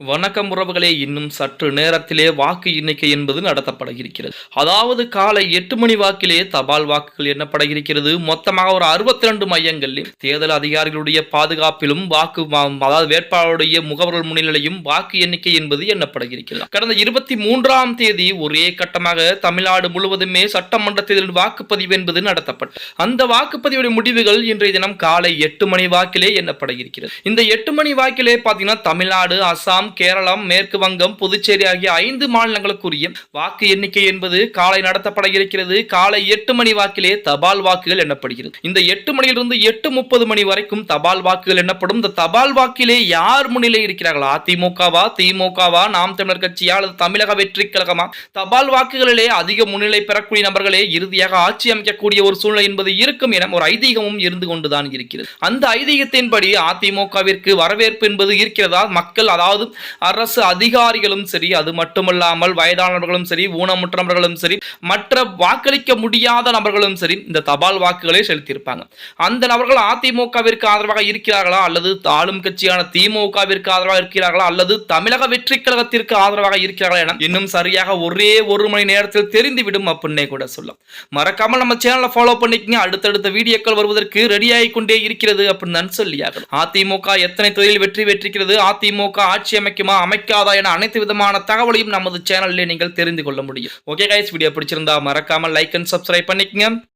வணக்கம் உறவுகளே, இன்னும் சற்று நேரத்திலே வாக்கு எண்ணிக்கை என்பது நடத்தப்பட இருக்கிறது. அதாவது காலை 8 மணி வாக்கிலே தபால் வாக்குகள் எண்ணப்பட இருக்கிறது. மொத்தமாக ஒரு 62 மையங்களில் தேர்தல் அதிகாரிகளுடைய பாதுகாப்பிலும் அதாவது வேட்பாளருடைய முகவர்கள் முன்னிலையும் வாக்கு எண்ணிக்கை என்பது எண்ணப்பட இருக்கிறது. கடந்த 23ஆம் தேதி ஒரே கட்டமாக தமிழ்நாடு முழுவதுமே சட்டமன்ற தேர்தல் வாக்குப்பதிவு என்பது நடத்தப்பட்டது. அந்த வாக்குப்பதிவுடைய முடிவுகள் இன்றைய தினம் காலை 8 மணி வாக்கிலே எண்ணப்பட இருக்கிறது. இந்த 8 மணி வாக்கிலே பார்த்தீங்கன்னா தமிழ்நாடு, அசாம், கேரளம், மேற்கு வங்கம், புதுச்சேரி ஆகிய 5 மாநிலங்களுக்குரிய வாக்கு எண்ணிக்கை என்பது காலை நடத்தப்பட இருக்கிறது. காலை 8 மணி வாக்கிலே தபால் வாக்குகள் எண்ணப்படுகிறது. இந்த 8 மணியிலிருந்து 8:30 மணி வரைக்கும் தபால் வாக்குகள் எண்ணப்படும். இந்த தபால் வாக்கிலே யார் முன்னிலை இருக்கிறார்கள்? அதிமுகவா, திமுகவா, நாம் தமிழர் கட்சியா அல்லது தமிழக வெற்றி கழகமா? தபால் வாக்குகளிலே அதிக முன்னிலை பெறக்கூடிய நபர்களே இறுதியாக ஆட்சி அமைக்கக்கூடிய ஒரு சூழ்நிலை என்பது இருக்கும் என ஒரு ஐதீகமும் இருந்து கொண்டுதான் இருக்கிறது. அந்த ஐதீகத்தின்படி அதிமுகவிற்கு வரவேற்பு என்பது இருக்கிறதா? மக்கள், அதாவது அரசு அதிகாரிகளும் சரி, அது மட்டுமல்லாமல் வயதானவர்களும் சரி, ஊனமுற்றவர்களும் சரி, மற்ற வாக்களிக்க முடியாத நபர்களும் சரி இந்த தபால் வாக்குகளை செலுத்தியிருப்பாங்க. அந்த நபர்கள் அதிமுகவிற்கு ஆதரவாக இருக்கிறார்களா, அல்லது ஆளும் கட்சியான திமுகவிற்கு ஆதரவாக இருக்கிறார்களா, அல்லது தமிழக வெற்றி கழகத்திற்கு ஆதரவாக இருக்கிறார்களா என இன்னும் சரியாக ஒரே ஒரு மணி நேரத்தில் தெரிந்துவிடும் அப்படின்னே கூட சொல்லலாம். மறக்காமல் நம்ம சேனலை ஃபாலோ பண்ணிக்கங்க. அடுத்தடுத்த வீடியோக்கள் வருவதற்கு ரெடியாகி கொண்டே இருக்கிறது அப்படின்னு நான் சொல்லியாக. அதிமுக எத்தனை தொழில் வெற்றி பெற்றிருக்கிறது, அதிமுக ஆட்சி அமைக்குமா அமைக்காதா என அனைத்து விதமான தகவலையும் நமது சேனலில் நீங்கள் தெரிந்து கொள்ள முடியும். ஓகே கைஸ், வீடியோ பிடிச்சிருந்தா மறக்காம லைக் அண்ட் சப்ஸ்கிரைப் பண்ணிக்கங்க.